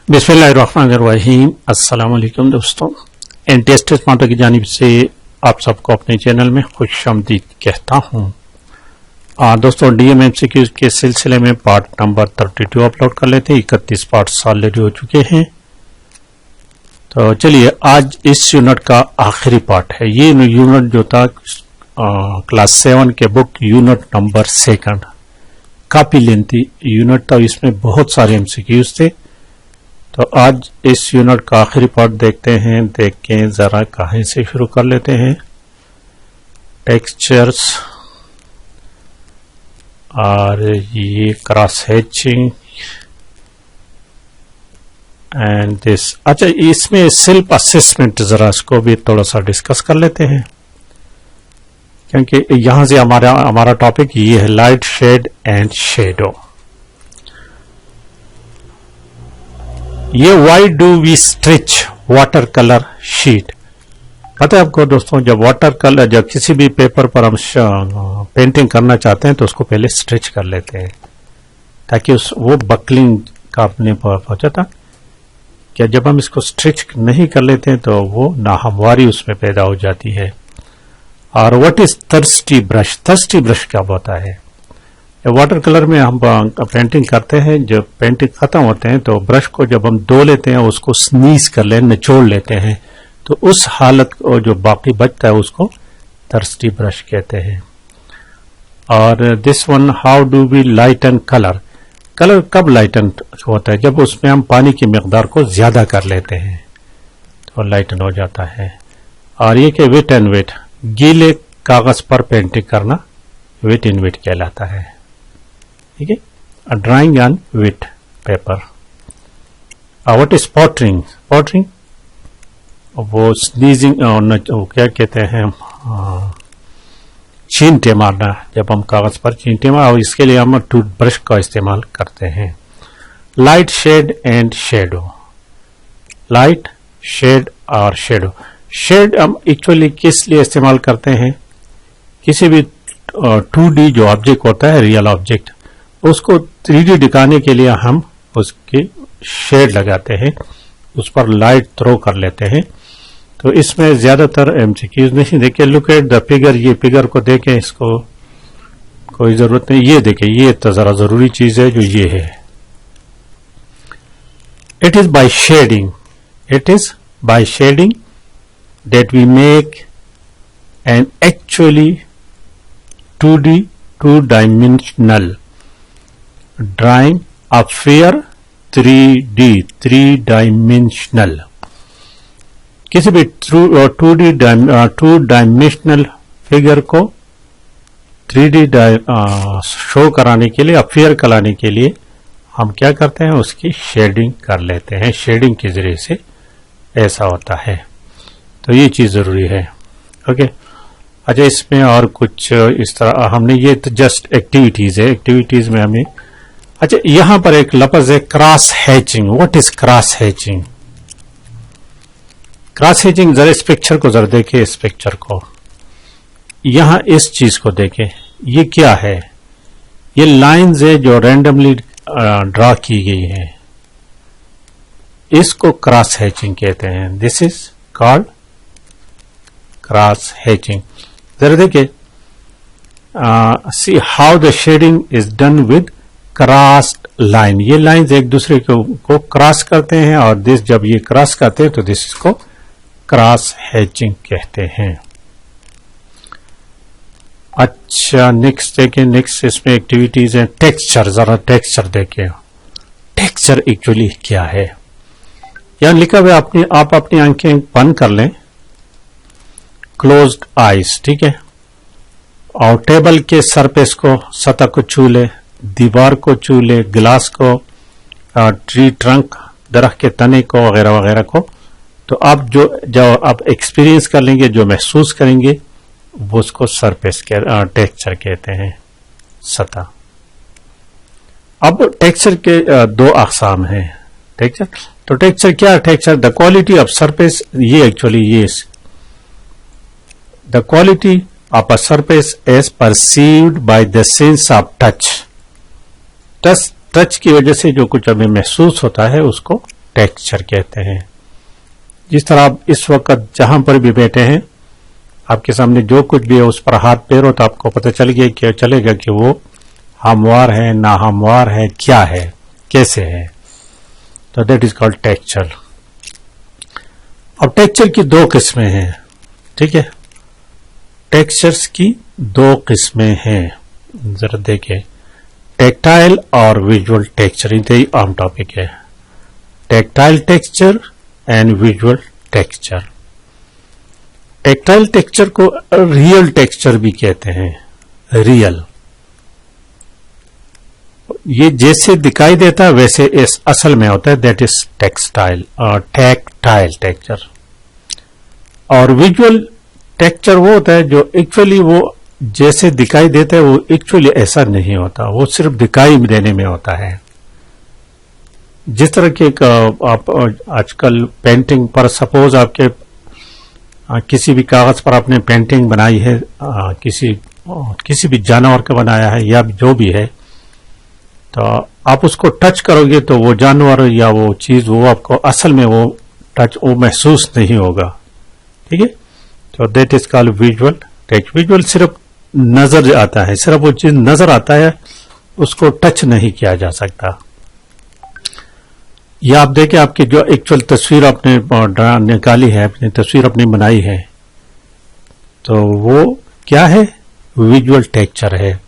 बिस्मिल्लाहिर्रहमानिर्रहीम। अस्सलाम वालेकुम दोस्तों, टेस्ट स्मार्ट की जानिब से आप सबको अपने चैनल में खुशामदीद कहता हूँ। दोस्तों, DMMCQ के सिलसिले में पार्ट नंबर 32 अपलोड कर लेते हैं। 31 पार्ट ऑलरेडी हो चुके हैं। तो चलिए, आज इस यूनिट का आखिरी पार्ट है। ये यूनिट जो था क्लास 7 के बुक यूनिट नंबर 2 काफी लेंथी यूनिट था। इसमें बहुत सारे MCQs थे। तो आज इस यूनिट का आखिरी पार्ट देखते हैं। देखें जरा कहीं से शुरू कर लेते हैं। टेक्सचर्स और ये क्रॉस हैचिंग एंड दिस। अच्छा, इसमें सेल्फ असेसमेंट जरा इसको भी थोड़ा सा डिस्कस कर लेते हैं, क्योंकि यहां से हमारा टॉपिक ये है लाइट, शेड एंड शेडो। ये why do we stretch water colour sheet. पता है आपको दोस्तों, जब वाटर कलर जब किसी भी पेपर पर हम पेंटिंग करना चाहते हैं तो उसको पहले स्ट्रेच कर लेते हैं, ताकि वो बकलिंग का अपने पहुंचा था। क्या जब हम इसको स्ट्रेच नहीं कर लेते हैं तो वो नाहमवारी उसमें पैदा हो जाती है। और what is thirsty brush? Thirsty brush क्या होता है? वाटर कलर में हम पेंटिंग करते हैं, जब पेंटिंग खत्म होते हैं तो ब्रश को जब हम धो लेते हैं, उसको स्नीज कर लेते, निचोड़ लेते हैं, तो उस हालत को जो बाकी बचता है उसको थर्स्टी ब्रश कहते हैं। और this one, how do we lighten colour? Colour कब लाइटन होता है? जब उसमें हम पानी की मिकदार को ज्यादा कर लेते हैं तो लाइटन हो जाता है। और ये कि वेट एंड वेट, गीले कागज पर पेंटिंग करना वेट एंड वेट कहलाता है। ठीक है, drawing on wet paper. What is pottering? Pottering वो स्नीजिंग, क्या कहते हैं, छींटे मारना, जब हम कागज पर छींटे मार, और इसके लिए हम टूथब्रश का इस्तेमाल करते हैं। Light, shade and shadow. Light, shade और शेडो। शेड हम एक्चुअली किस लिए इस्तेमाल करते हैं? किसी भी 2D जो ऑब्जेक्ट होता है, रियल ऑब्जेक्ट, उसको 3D दिखाने के लिए हम उसकी शेड लगाते हैं, उस पर लाइट थ्रो कर लेते हैं। तो इसमें ज्यादातर MCQs नहीं। देखिए, लुक एट द फिगर। ये फिगर को देखें, इसको कोई जरूरत नहीं, ये देखें, ये तो जरा जरूरी चीज है जो ये है। It is by shading, it is by shading that we make an actually 2D, two-dimensional drawing of fair 3D, three-dimensional। किसी भी 2D two-dimensional फिगर को 3D शो कराने के लिए, अफेयर कराने के लिए हम क्या करते हैं? उसकी शेडिंग कर लेते हैं। शेडिंग के जरिए से ऐसा होता है। तो ये चीज जरूरी है। ओके, अच्छा, इसमें और कुछ इस तरह हमने, ये तो जस्ट एक्टिविटीज है। एक्टिविटीज में हमें, अच्छा, यहां पर एक लफ्ज है cross hatching. What is cross hatching? Cross hatching, जरा इस पिक्चर को जरा देखिए, इस पिक्चर को, यहां इस चीज को देखें, ये क्या है? ये लाइंस है जो रैंडमली ड्रा की गई है, इसको क्रॉस हैचिंग कहते हैं। This is called cross hatching. जरा देखिए, see how the shading is done with crossed line. ये लाइंस एक दूसरे को क्रॉस करते हैं, और दिस जब ये क्रॉस करते हैं तो दिस इसको क्रॉस हैचिंग कहते हैं। अच्छा, नेक्स्ट देखें। नेक्स्ट इसमें एक्टिविटीज है टेक्सचर। जरा टेक्सचर देखें। टेक्सचर एक्चुअली क्या है? यहां लिखा हुआ है, आप अपनी आंखें बंद कर लें, क्लोज्ड आइज, ठीक है, और टेबल के सरफेस को, सतह को छू ले, दीवार को छू ले, ग्लास को, ट्री ट्रंक, दरख्त के तने को, वगैरह वगैरह को। तो आप जो आप एक्सपीरियंस कर लेंगे, जो महसूस करेंगे, वो उसको सरफेस के टेक्सचर कहते हैं, सतह। अब टेक्सचर के दो अकसाम हैं। टेक्सचर, तो टेक्सचर क्या है? Texture the quality of surface. ये एक्चुअली ये the quality of a surface as perceived by the sense of touch। Touch की वजह से जो कुछ हमें महसूस होता है उसको टेक्सचर कहते हैं। जिस तरह आप इस वक्त जहां पर भी बैठे हैं, आपके सामने जो कुछ भी है उस पर हाथ फेरो तो आपको पता चलेगा कि वो हमवार है, ना हमवार है, क्या है, कैसे है। तो दैट इज कॉल्ड टेक्सचर। अब टेक्सचर की दो किस्में हैं, ठीक है। टेक्सचर्स की दो किस्में हैं, जरा देखें, टेक्टाइल और विजुअल टेक्सचर। ये आम टॉपिक है, tactile texture and visual texture. Tactile texture को रियल टेक्सचर भी कहते हैं। रियल, ये जैसे दिखाई देता है वैसे इस असल में होता है, दैट इज टेक्सटाइल और टेक्टाइल टेक्सचर। और विजुअल टेक्सचर वो होता है जो एक्चुअली वो जैसे दिखाई देता है वो एक्चुअली ऐसा नहीं होता, वो सिर्फ दिखाई देने में होता है। जिस तरह के आप आजकल पेंटिंग पर, सपोज आपके किसी भी कागज पर आपने पेंटिंग बनाई है, किसी भी जानवर का बनाया है या जो भी है, तो आप उसको टच करोगे तो वो जानवर या वो चीज वो आपको असल में वो टच वो महसूस नहीं होगा, ठीक है। तो that is called visual texture. Visual सिर्फ नजर आता है, सिर्फ वो चीज नजर आता है, उसको टच नहीं किया जा सकता। या आप देखें, आपकी जो एक्चुअल तस्वीर आपने निकाली है, अपनी तस्वीर अपनी बनाई है, तो वो क्या है, विजुअल टेक्सचर है।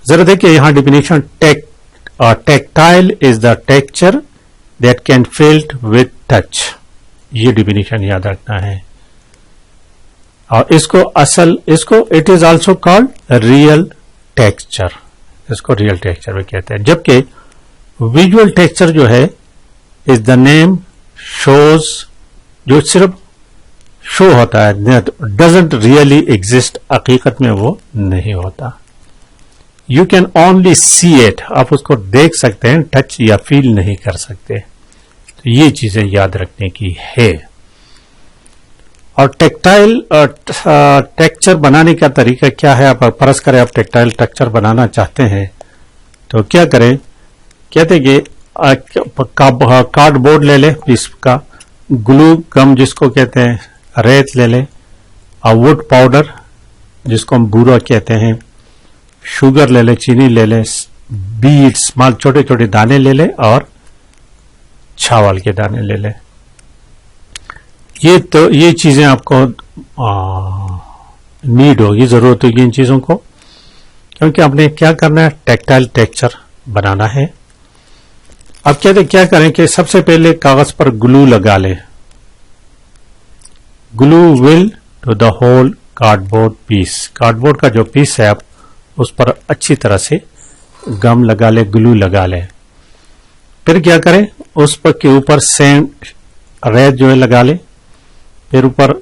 जरा देखिए यहां definition, tactile is the texture that can field with touch. ये डिफिनेशन याद रखना है। और इसको it is also called real texture, इसको रियल टेक्सचर भी कहते हैं। जबकि विजुअल टेक्सचर जो है इज द नेम शोज, जो सिर्फ शो होता है, डजंट रियली एग्जिस्ट, हकीकत में वो नहीं होता। You can only see it, आप उसको देख सकते हैं, टच या फील नहीं कर सकते। तो ये चीजें याद रखने की है। और टेक्टाइल टेक्सचर बनाने का तरीका क्या है, आप फर्ज करें आप टेक्टाइल टेक्सचर बनाना चाहते हैं तो क्या करें, कहते कि कार्डबोर्ड ले ले पीस का, ग्लू गम जिसको कहते हैं, रेत ले ले, और वुड पाउडर जिसको हम बूरा कहते हैं, शुगर ले ले, चीनी ले ले, बीट्स स्मॉल छोटे छोटे दाने ले ले, और चावल के दाने ले ले। ये चीजें आपको नीड होगी, जरूरत होगी इन चीजों को, क्योंकि आपने क्या करना है, टेक्टाइल टेक्सचर बनाना है। अब कहते क्या करें कि सबसे पहले कागज पर ग्लू लगा लें। Glue will to the whole cardboard piece, cardboard का जो पीस है आप उस पर अच्छी तरह से गम लगा ले, ग्लू लगा ले। फिर क्या करें, उस पर के ऊपर सैंड रेत जो है लगा ले, फिर ऊपर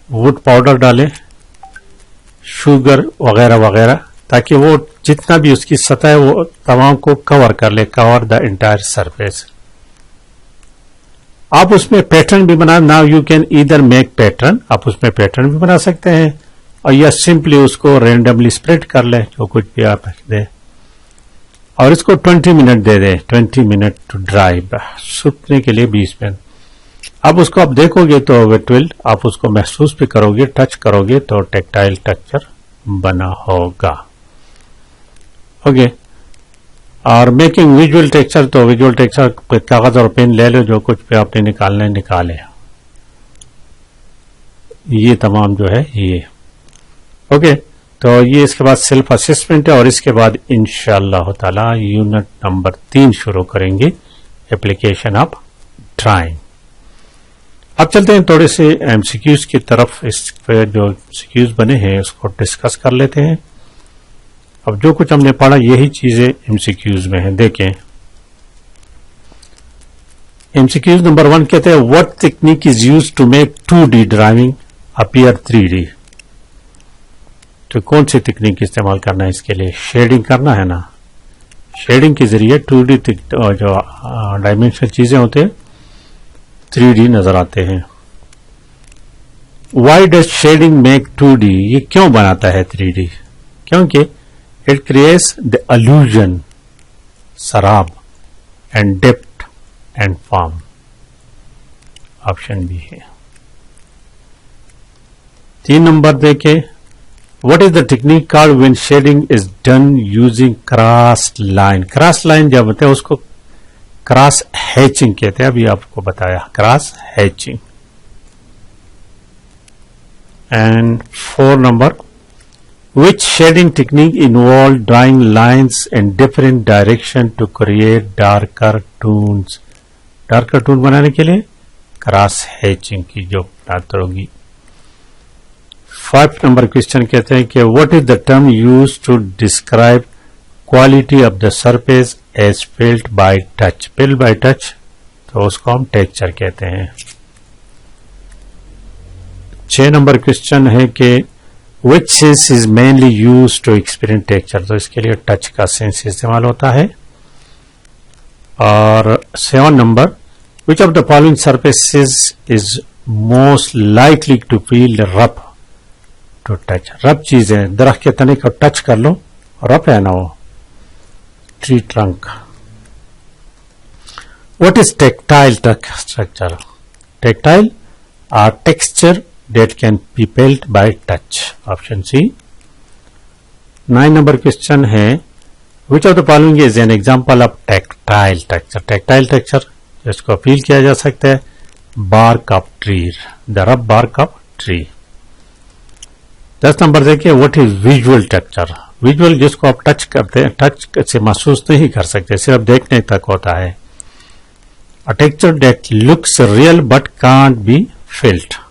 वुड पाउडर डालें, शुगर वगैरह वगैरह, ताकि वो जितना भी उसकी सतह है वो तमाम को कवर कर ले, कवर द एंटायर सरफेस। आप उसमें पैटर्न भी बना, now you can either make pattern, आप उसमें पैटर्न भी बना सकते हैं, और या सिंपली उसको रैंडमली स्प्रेड कर ले, जो कुछ भी आप दे, और इसको 20 मिनट दे दें, 20 मिनट टू ड्राई, सूखने के लिए 20 मिनट। अब उसको आप देखोगे तो इट विल, आप उसको महसूस भी करोगे, टच करोगे तो टेक्टाइल टेक्सचर बना होगा। ओके। और मेकिंग विजुअल टेक्सचर, तो विजुअल टेक्सचर कागज और पेन ले लो, जो कुछ पे आपने निकालना है निकाले, ये तमाम जो है ये। ओके, तो ये इसके बाद सेल्फ असेसमेंट है, और इसके बाद इंशाअल्लाह ताला यूनिट नंबर 3 शुरू करेंगे, एप्लीकेशन ऑफ ड्राइंग। अब चलते हैं थोड़े से एमसीक्यूज की तरफ। इस पे जो एमसीक्यूज बने हैं उसको डिस्कस कर लेते हैं। अब जो कुछ हमने पढ़ा यही चीजें एमसीक्यूज में हैं। देखें, एमसीक्यूज नंबर 1 कहते हैं, what technique is used to make 2D drawing appear 3D। तो कौन सी तकनीक इस्तेमाल करना है इसके लिए, शेडिंग करना है ना। शेडिंग के जरिए 2D जो डायमेंशनल चीजें होते हैं 3D नजर आते हैं। Why does shading make 2D, ये क्यों बनाता है 3D, क्योंकि इट क्रिएट्स द इल्यूजन, सराब and depth and form. Option B है। 3 नंबर देखे, what is the technique called when shading is done using cross line. Cross line जब होते हैं उसको क्रॉस हैचिंग कहते हैं, अभी आपको बताया cross hatching. And 4 number, which shading technique involve drawing lines in different direction to create darker tones। Darker tone बनाने के लिए क्रॉस हैचिंग की जो बात होगी। 5 नंबर क्वेश्चन कहते हैं कि what is the term use to describe quality of the surface as felt by touch. Felt by touch तो उसको हम टेक्सचर कहते हैं। 6 नंबर क्वेश्चन है कि which sense is mainly used to experience texture। तो इसके लिए टच का सेंस इस्तेमाल होता है। और 7 number, which of the following surfaces is most likely to feel rough to touch। Rough चीजें, दरख्त के तने को टच कर लो, रफ है ना वो, tree trunk. what is tactile structure। tactile are texture that can be felt by touch, option C. 9 number question है, which of the following is an example of tactile texture। tactile texture जिसको feel किया जा सकता है, bark of tree, the rough bark of tree। 10 number देखिए, what is visual texture। Visual जिसको आप touch करते हैं, टच से महसूस नहीं कर सकते, सिर्फ देखने तक होता है। a texture that looks real but can't be felt।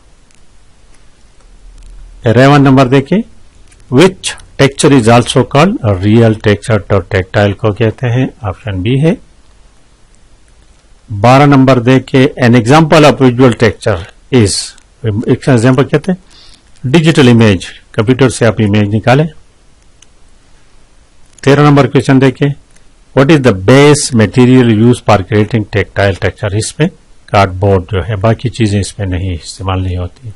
11 number देखिए, which texture is also called real texture. तो टेक्टाइल को कहते हैं, ऑप्शन बी है। 12 नंबर देखिए, an example of visual texture is, एक एग्जाम्पल कहते हैं डिजिटल इमेज, कंप्यूटर से आप इमेज निकालें। 13 नंबर क्वेश्चन देखिए, what is the base material use for creating tactile texture. इसमें कार्डबोर्ड जो है, बाकी चीजें इसमें नहीं इस्तेमाल नहीं होती।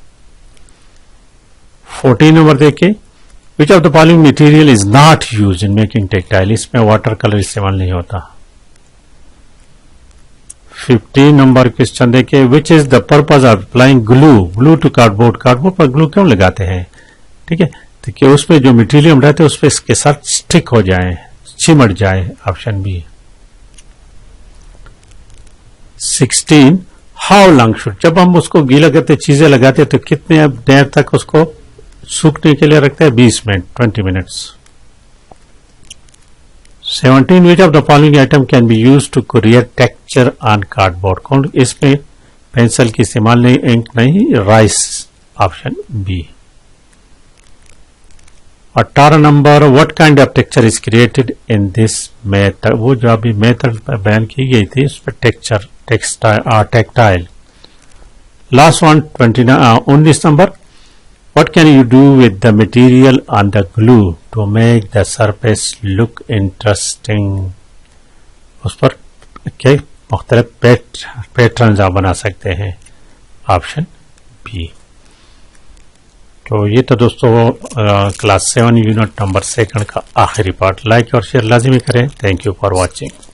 14 नंबर देखिए, which of the following material is not use in making textile. इसमें वाटर कलर इस्तेमाल नहीं होता। 15 नंबर क्वेश्चन देखिए, which is the purpose of applying glue to cardboard. Cardboard पर ग्लू क्यों लगाते हैं, ठीक है, तो कि उसमें जो मटेरियल हम डालते हैं उस पर इसके साथ स्टिक हो जाए, चिमट जाए, option B. 16, how long should, जब हम उसको गीला करते चीजें लगाते तो कितने देर तक उसको सूखने के लिए रखते हैं, 20 minute, 20 minutes. 17, which of the following item can be use to create texture on cardboard. कौन, इसमें पेंसिल की इस्तेमाल नहीं, इंक नहीं, rice, option B. 18 number, what kind of texture is created in this method. वो जो अभी मेथड बयान की गई थी उस पर texture tactile. Last one 19 number, what can you do with the material on the glue to make the surface look interesting। उस पर क्या मुख्तलिफ पैटर्न आप बना सकते हैं, ऑप्शन बी। तो ये तो दोस्तों क्लास 7 यूनिट नंबर 2 का आखिरी पार्ट। लाइक और शेयर लाजिमी करें। Thank you for watching.